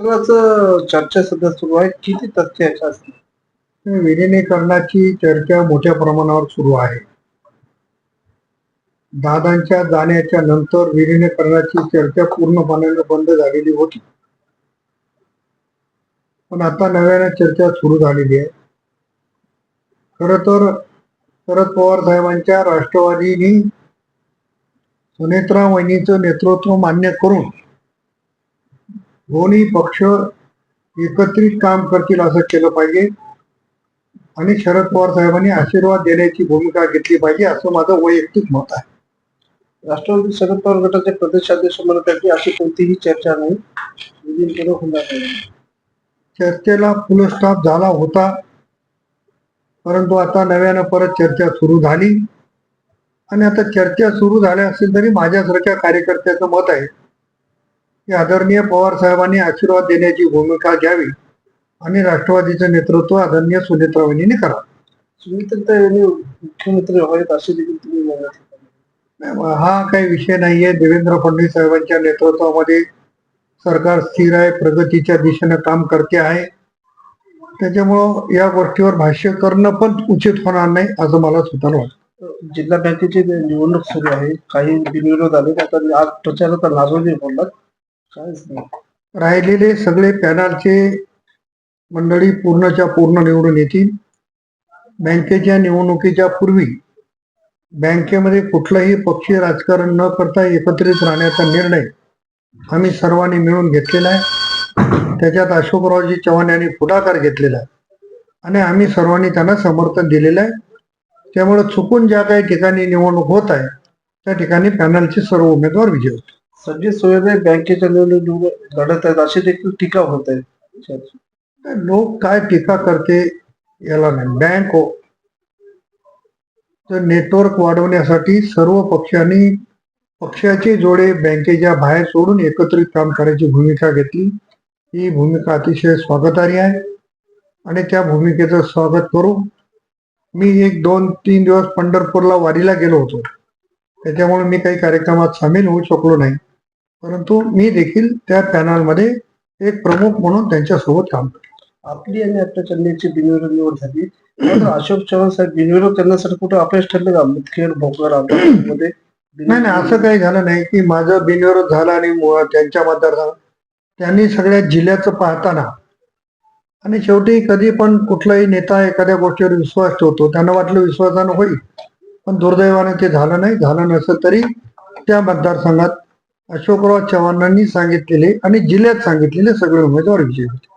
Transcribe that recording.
विलिनीकरणाचं चर्चा सध्या सुरू आहे. किती तथ्य याच्या असतील? विलिनीकरणाची चर्चा मोठ्या प्रमाणावर सुरू आहे. दादांच्या जाण्याच्या नंतर विलिनीकरणाची चर्चा पूर्णपणे बंद झालेली होती. पण आता नव्याने चर्चा सुरू झालेली आहे. खर तर शरद पवार साहेबांच्या राष्ट्रवादीनी सुनेत्रा वहिनीचं नेतृत्व मान्य करून दोन्ही पक्ष एकत्रित काम करतील असं केलं पाहिजे आणि शरद पवार साहेबांनी आशीर्वाद देण्याची भूमिका घेतली पाहिजे असं माझं वैयक्तिक मत आहे. राष्ट्रवादी शरद पवार गटाचे प्रदेशाध्यक्ष म्हणत आहेत की अशी कोणतीही चर्चा नाही, विलीनीकरण होणार नाही. चर्चेला फुल स्टॉप झाला होता, परंतु आता नव्यानं परत चर्चा सुरू झाली आणि आता चर्चा सुरू झाल्या असेल तरी माझ्यासारख्या कार्यकर्त्याचं मत आहे की आदरणीय पवार साहेबांनी आशीर्वाद देण्याची भूमिका घ्यावी आणि राष्ट्रवादीचं नेतृत्व आदरणीय सुनेत्रा वहिनीने करावं. सुनीता मुख्यमंत्री व्हावेत असे देखील तुम्ही म्हणत. हा काही विषय नाहीये. देवेंद्र फडणवीस साहेबांच्या नेतृत्वामध्ये सरकार स्थिर आहे, प्रगतीच्या दिशेनं काम करते आहे. त्याच्यामुळं या गोष्टीवर भाष्य करणं पण उचित होणार नाही असं मला स्वतःला वाटतं. जिल्हा बँकेची निवडणूक सुरू आहे, काही बिनविरोध आले. आता आज प्रचारात नारोजी बोललात, काहीच नाही. राहिलेले सगळे पॅनलचे मंडळी पूर्णच्या पूर्ण निवडून येतील. बँकेच्या निवडणुकीच्या पूर्वी बँकेमध्ये कुठलंही पक्षीय राजकारण न करता एकत्रित राहण्याचा निर्णय आम्ही सर्वांनी मिळून घेतलेला आहे. त्याच्यात अशोकरावजी चव्हाण यांनी पुढाकार घेतलेला आहे आणि आम्ही सर्वांनी त्यांना समर्थन दिलेलं आहे. त्यामुळे चुकून ज्या काही ठिकाणी निवडणूक होत आहे त्या ठिकाणी पॅनलचे सर्व उमेदवार विजय होते. संजय सोयरे बँकेच्या निवडणूक लढत आहेत अशी देखील टीका होत आहे. लोक काय टीका करते याला नाही. बँक नेटवर्क वाढवण्यासाठी सर्व पक्षांनी पक्षाचे जोडे बँकेच्या बाहेर सोडून एकत्रित काम करायची भूमिका घेतली. ही भूमिका अतिशय स्वागतार्ह आहे आणि त्या भूमिकेचं स्वागत करू. मी 1-2-3 दिवस पंढरपूरला वारीला गेलो होतो, त्याच्यामुळे मी काही कार्यक्रमात सामील होऊ शकलो नाही, परंतु मी देखील त्या पॅनलमध्ये एक प्रमुख म्हणून त्यांच्यासोबत काम करतो. आपली आणि आपल्या चंदेची बिनविरोध निवड झाली. अशोक चव्हाण साहेब बिनविरोध करण्यासाठी कुठे अपयश ठरले का? मुदखेड भोकर मध्ये नाही, असं काही झालं नाही की माझं बिनविरोध झाला आणि त्यांच्या मतदारसंघात. त्यांनी सगळ्या जिल्ह्याचं पाहताना आणि शेवटी कधी पण कुठलाही नेता एखाद्या गोष्टीवर विश्वास ठेवतो, त्यांना वाटलं विश्वासानं होईल, पण दुर्दैवाने ते झालं नाही. झालं नसेल तरी त्या मतदारसंघात अशोकराव चव्हाणांनी सांगितलेले आणि जिल्ह्यात सांगितलेले सगळे उमेदवार विजयी होते.